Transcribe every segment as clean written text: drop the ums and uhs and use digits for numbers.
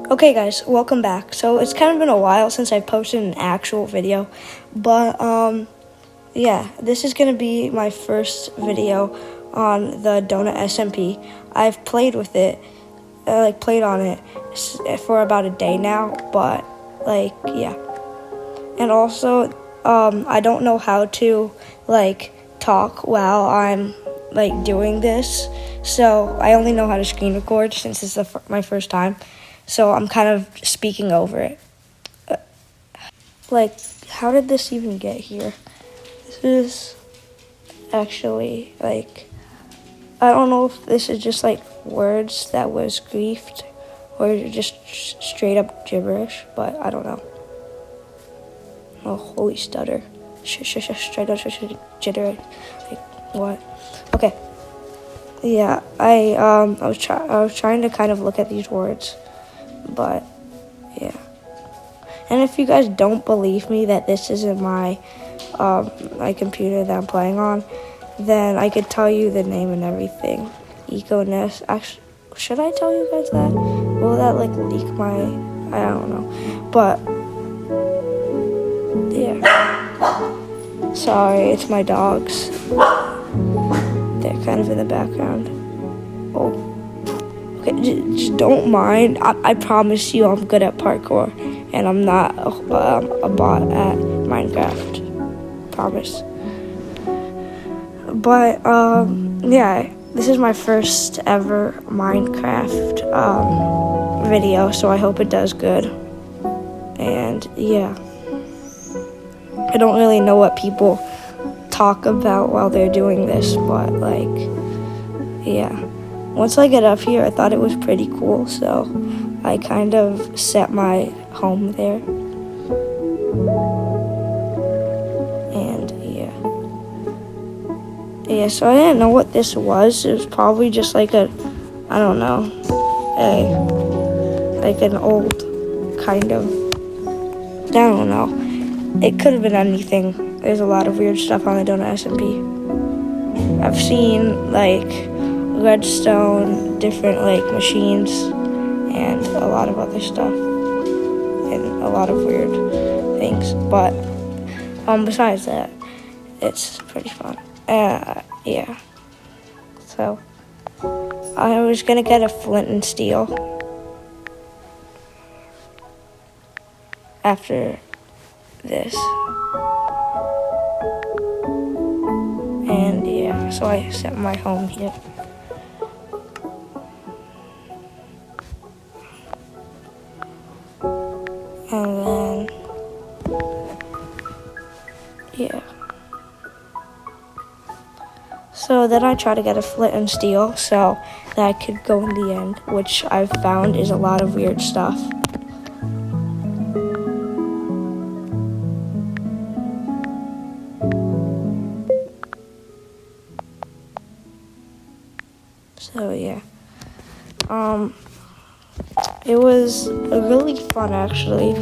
Okay guys, welcome back. So it's kind of been a while since I posted an actual video, but yeah, this is gonna be my first video on the Donut SMP. I've played with it, played on it for about a day now, but yeah. And also, I don't know how to talk while I'm doing this, so I only know how to screen record since it's my first time. So I'm kind of speaking over it. How did this even get here? This is actually, I don't know if this is just, words that was griefed or just straight up gibberish, but I don't know. Oh, holy stutter. Straight up jitter. What? Okay. Yeah, I was trying to kind of look at these words. But yeah, and if you guys don't believe me that this isn't my computer that I'm playing on, then I could tell you the name and everything. EcoNest. Actually, should I tell you guys that? Will that leak my? I don't know. But yeah. Sorry, it's my dogs. They're kind of in the background. Oh. Okay, just don't mind. I promise you I'm good at parkour, and I'm not a bot at Minecraft. Promise. But, yeah, this is my first ever Minecraft video, so I hope it does good. And, yeah. I don't really know what people talk about while they're doing this, but, yeah. Once I get up here, I thought it was pretty cool, so I kind of set my home there. And yeah, so I didn't know what this was. It was probably just an old kind of, I don't know. It could have been anything. There's a lot of weird stuff on the Donut SMP. I've seen redstone, different machines, and a lot of other stuff, and a lot of weird things. But besides that, it's pretty fun. Yeah. So I was gonna get a flint and steel after this. And yeah, so I set my home here. And then, yeah. So then I try to get a flint and steel so that I could go in the end, which I've found is a lot of weird stuff. So yeah. It was really fun, actually.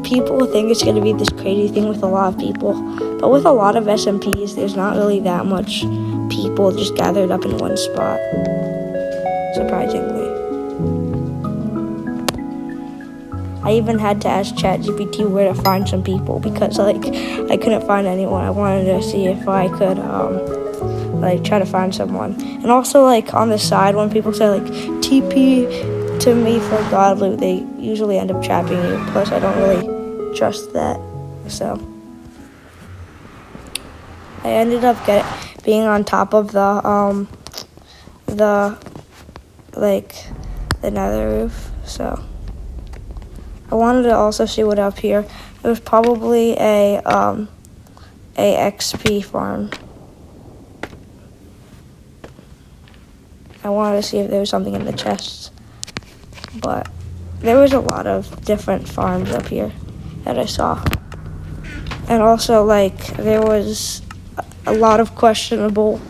People think it's going to be this crazy thing with a lot of people, but with a lot of SMPs, there's not really that much people just gathered up in one spot, surprisingly. I even had to ask ChatGPT where to find some people because, I couldn't find anyone. I wanted to see if I could, try to find someone. And also, on the side, when people say, TP to me for God loot, they usually end up trapping you. Plus, I don't really trust that. So, I ended up being on top of the nether roof. So, I wanted to also see what up here. It was probably a XP farm. I wanted to see if there was something in the chests. But there was a lot of different farms up here that I saw. And also, there was a lot of questionable,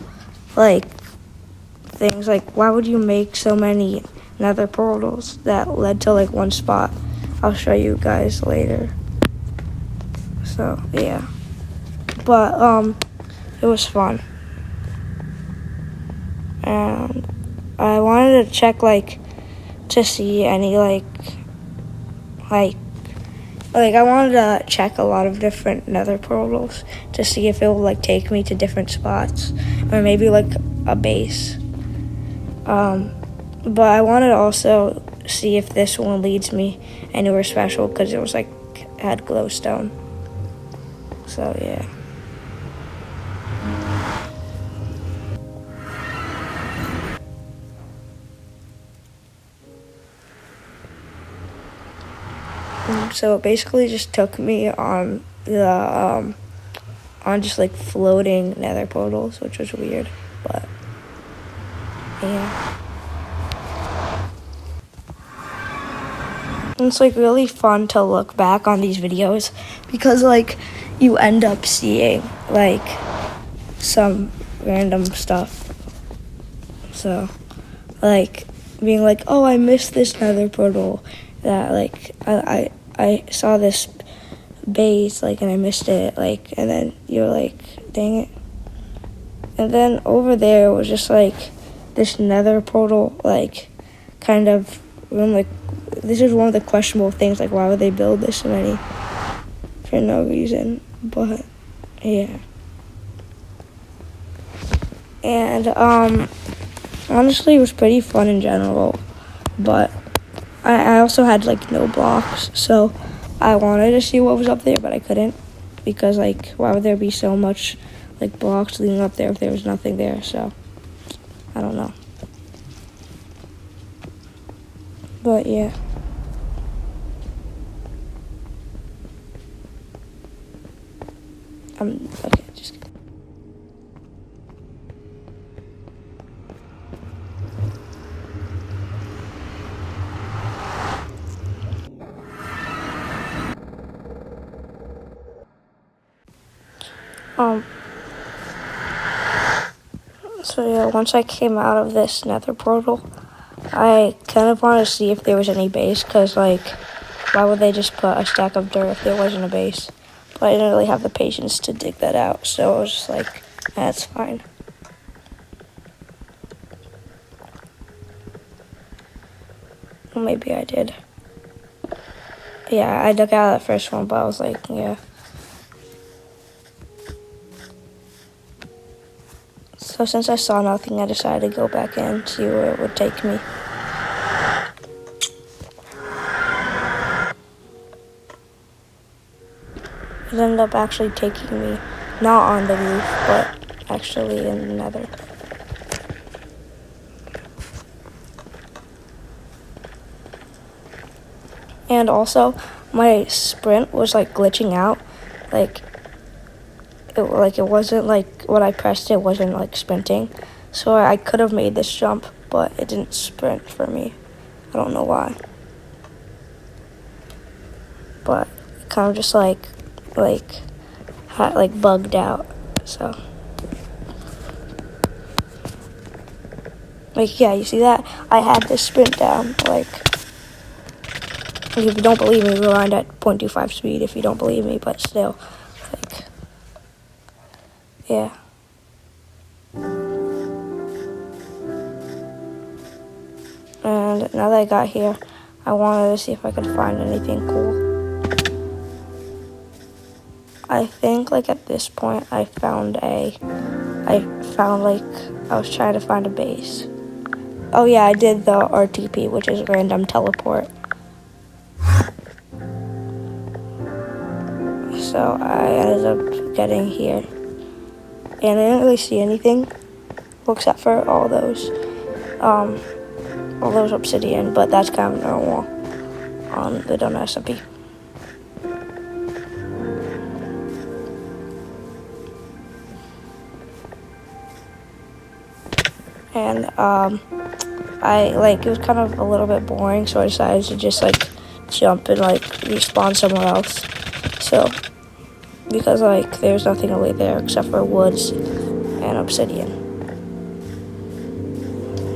things. Why would you make so many nether portals that led to, one spot? I'll show you guys later. So, yeah. But, it was fun. And I wanted to check, to see any, like I wanted to check a lot of different nether portals to see if it will like take me to different spots or maybe like a base. But I wanted to also see if this one leads me anywhere special because it was like had glowstone. So yeah. So it basically just took me on the on just like floating nether portals, which was weird, but yeah. And it's like really fun to look back on these videos because like you end up seeing like some random stuff. So like being like, oh, I missed this nether portal that like I saw this base like and I missed it, like, and then you're like, dang it. And then over there was just like this nether portal, like kind of room. Like this is one of the questionable things, like why would they build this many for no reason? But yeah. And honestly it was pretty fun in general, but I also had like no blocks, so I wanted to see what was up there, but I couldn't because like why would there be so much like blocks leading up there if there was nothing there? So I don't know. But yeah. Okay, just kidding. So yeah, once I came out of this nether portal, I kind of wanted to see if there was any base, because like, why would they just put a stack of dirt if there wasn't a base? But I didn't really have the patience to dig that out, so I was just like, that's fine. Well, maybe I did. Yeah, I dug out that first one, but I was like, yeah. So since I saw nothing, I decided to go back in, see where it would take me. It ended up actually taking me not on the roof, but actually in the nether. And also, my sprint was like glitching out, like it wasn't like when I pressed it wasn't like sprinting, so I could have made this jump, but it didn't sprint for me. I don't know why, but it kind of just like bugged out. So like yeah, you see that? I had this sprint down. Like if you don't believe me, rewind at 0.25 speed if you don't believe me, but still, like, yeah. And now that I got here, I wanted to see if I could find anything cool. I think like at this point I found like I was trying to find a base. Oh yeah, I did the RTP, which is random teleport. So I ended up getting here, and I didn't really see anything except for all those obsidian, but that's kind of normal on the Donut SMP. And it was kind of a little bit boring, so I decided to just like jump and like respawn somewhere else. So because like there's nothing really there except for woods and obsidian.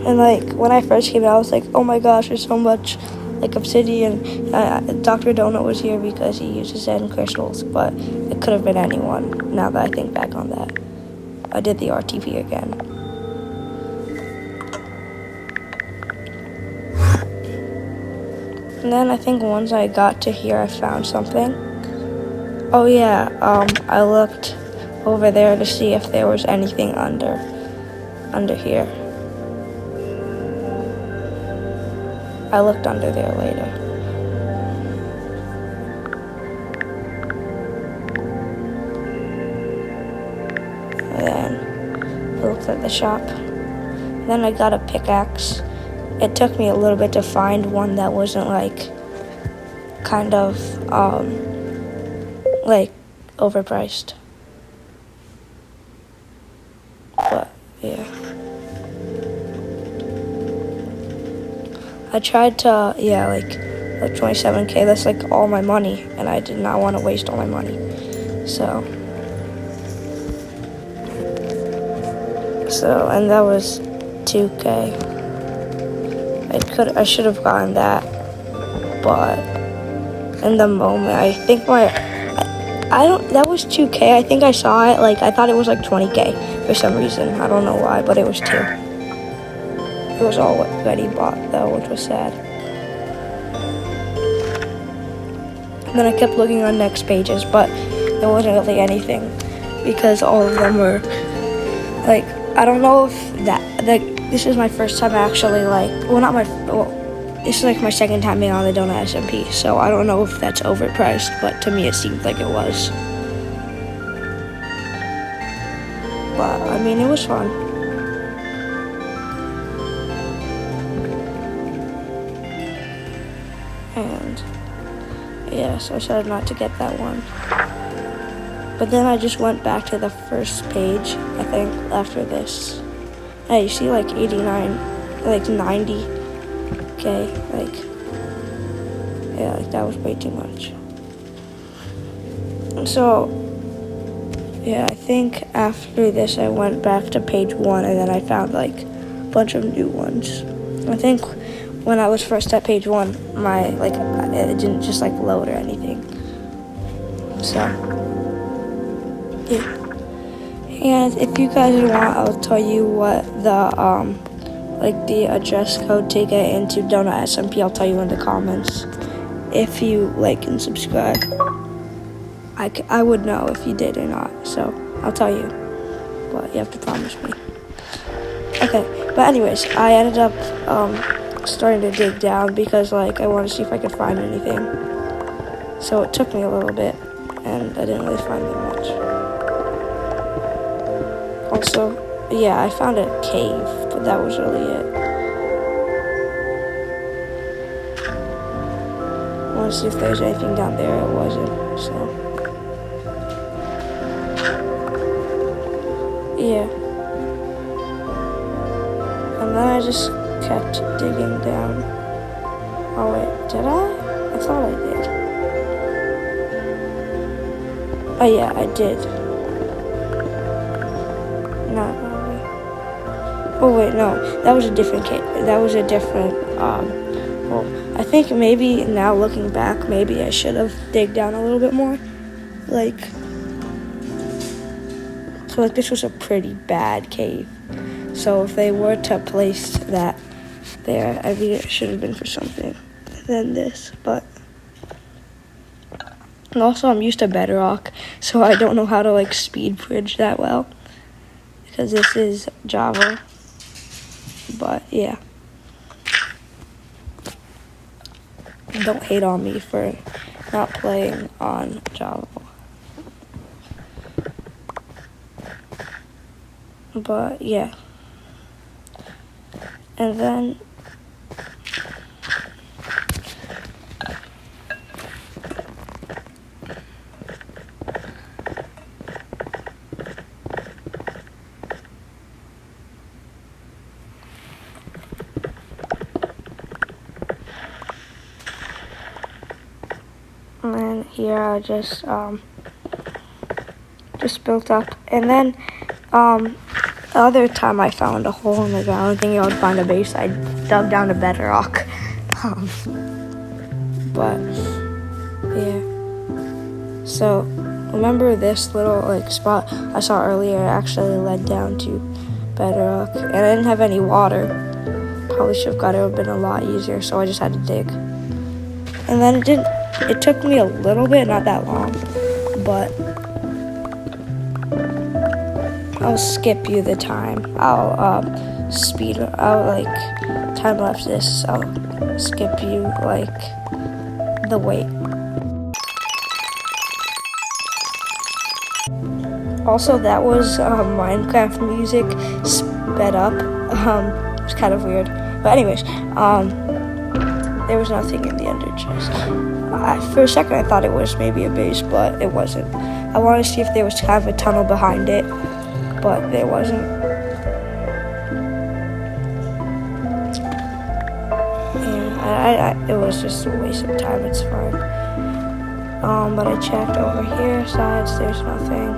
And like when I first came out, I was like, oh my gosh, there's so much like obsidian. Dr. Donut was here because he uses end crystals, but it could have been anyone. Now that I think back on that, I did the RTP again. And then I think once I got to here, I found something. Oh yeah, I looked over there to see if there was anything under here. I looked under there later. And then I looked at the shop. Then I got a pickaxe. It took me a little bit to find one that wasn't like kind of like overpriced. But yeah. I tried to like 27K, that's like all my money, and I did not want to waste all my money. So and that was 2K. I should have gotten that, but in the moment, I think that was 2K. I think I saw it, like, I thought it was like 20K for some reason. I don't know why, but it was 2. It was already bought though, which was sad. And then I kept looking on next pages, but there wasn't really anything because all of them were like, I don't know if this is my first time actually this is like my second time being on the Donut SMP, so I don't know if that's overpriced, but to me it seemed like it was. But I mean, it was fun. And yeah, so I decided not to get that one. But then I just went back to the first page, I think, after this. Hey, you see like 89, like 90K, like, yeah, like that was way too much. So, yeah, I think after this I went back to page 1 and then I found like a bunch of new ones. I think when I was first at page 1, it didn't just like load or anything. So, yeah. And if you guys want, I'll tell you what the address code to get into Donut SMP. I'll tell you in the comments. If you like and subscribe, I would know if you did or not. So I'll tell you, but you have to promise me. Okay, but anyways, I ended up starting to dig down because like I wanted to see if I could find anything. So it took me a little bit, and I didn't really find that much. Also, yeah, I found a cave, but that was really it. I want to see if there's anything down there. It wasn't, so. Yeah. And then I just kept digging down. Oh wait, did I? I thought I did. Oh yeah, I did. Not really. Oh wait, no, that was a different case. That was a different, well, I think maybe now looking back, maybe I should have dig down a little bit more. So this was a pretty bad cave. So if they were to place that there, I mean, it should have been for something than this, but. And also I'm used to Bedrock, so I don't know how to like speed bridge that well. Because this is Java, but yeah. Don't hate on me for not playing on Java. But yeah. And then here I just built up, and then the other time I found a hole in the ground thinking I would find a base, I dug down to Bedrock. But yeah, so remember this little like spot I saw earlier actually led down to Bedrock, and I didn't have any water. Probably should have got it, would have been a lot easier, so I just had to dig. And then it took me a little bit, not that long, but I'll skip you the time. I'll time lapse this. I'll skip you like the wait. Also, that was Minecraft music sped up. It was kind of weird. But anyways, there was nothing in the ender chest. For a second, I thought it was maybe a base, but it wasn't. I wanted to see if there was kind of a tunnel behind it, but there wasn't. Yeah, it was just a waste of time. It's fine. But I checked over here, sides. There's nothing.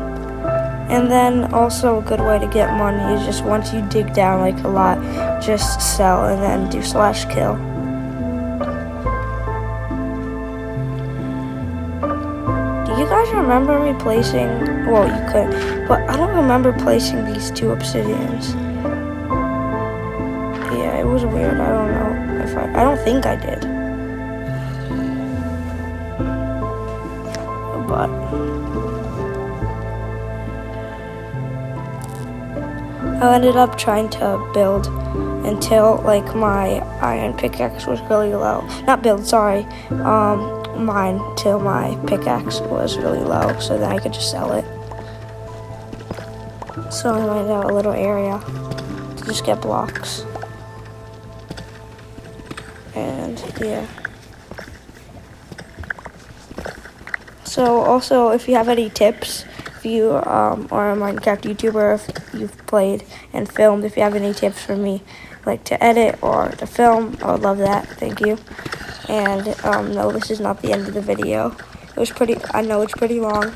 And then also a good way to get money is just once you dig down like a lot, just sell and then do /kill. Do you guys remember me placing, well you could, but I don't remember placing these 2 obsidians. Yeah, it was weird, I don't know if I don't think I did. But I ended up trying to build until like my iron pickaxe was really low. Not build, sorry. Mine till my pickaxe was really low, so then I could just sell it. So I made out a little area to just get blocks. And yeah. So also, if you have any tips, if you are a Minecraft YouTuber, if you've played and filmed, if you have any tips for me, like to edit or to film, I would love that. Thank you. And no, this is not the end of the video. It was I know it's pretty long,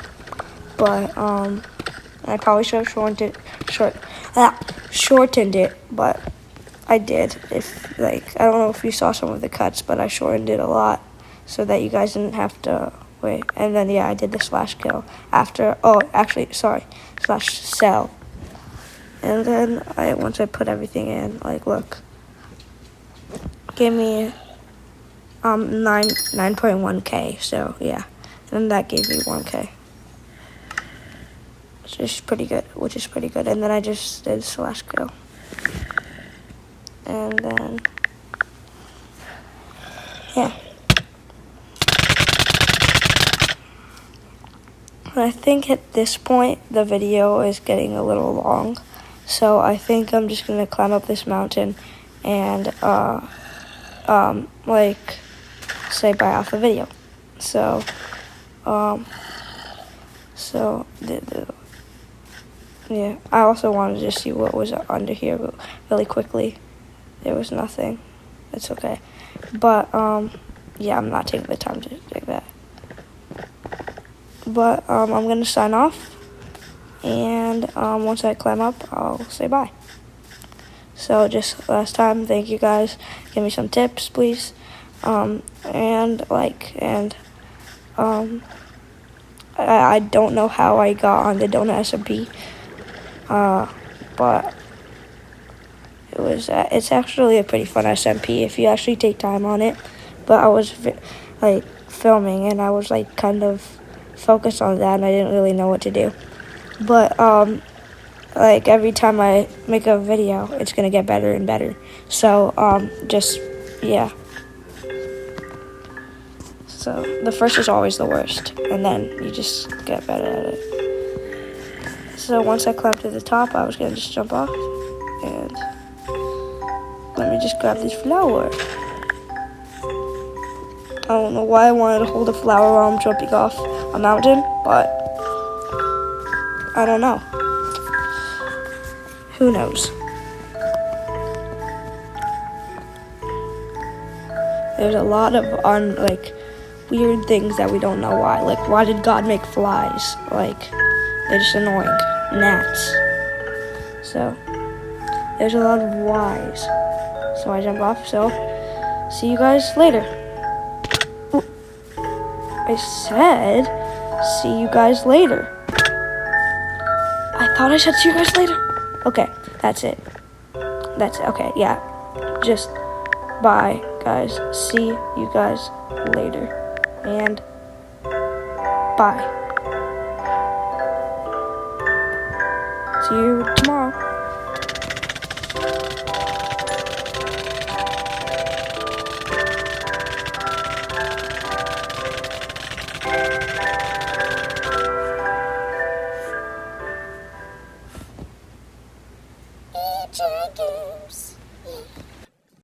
but I probably should have shortened it, but I did. I don't know if you saw some of the cuts, but I shortened it a lot so that you guys didn't have to wait. And then yeah, I did the /kill after. Oh, actually, sorry, /sell. And then once I put everything in, like look, gave me 9.1k. So yeah, and that gave me 1k, which is pretty good. And then I just did /kill, and then yeah. I think at this point the video is getting a little long, so I think I'm just gonna climb up this mountain and say bye off the video. So yeah, I also wanted to see what was under here really quickly. There was nothing. It's okay, but yeah, I'm not taking the time to do that. But I'm gonna sign off, and once I climb up, I'll say bye. So just last time, thank you guys. Give me some tips, please, and I don't know how I got on the Donut SMP, but it's actually a pretty fun SMP if you actually take time on it. But I was filming, and I was kind of focused on that, and I didn't really know what to do. But every time I make a video, it's gonna get better and better. So yeah. So the first is always the worst, and then you just get better at it. So once I climbed to the top, I was gonna just jump off, and let me just grab this flower. I don't know why I wanted to hold a flower while I'm jumping off a mountain, but I don't know. Who knows? There's a lot of weird things that we don't know why. Like, why did God make flies? They're just annoying. Gnats. So there's a lot of whys. So I jump off. So see you guys later. I said, see you guys later. I thought I said see you guys later. Okay, that's it. Okay, yeah. Just bye. guys, see you guys later. And bye. See you tomorrow.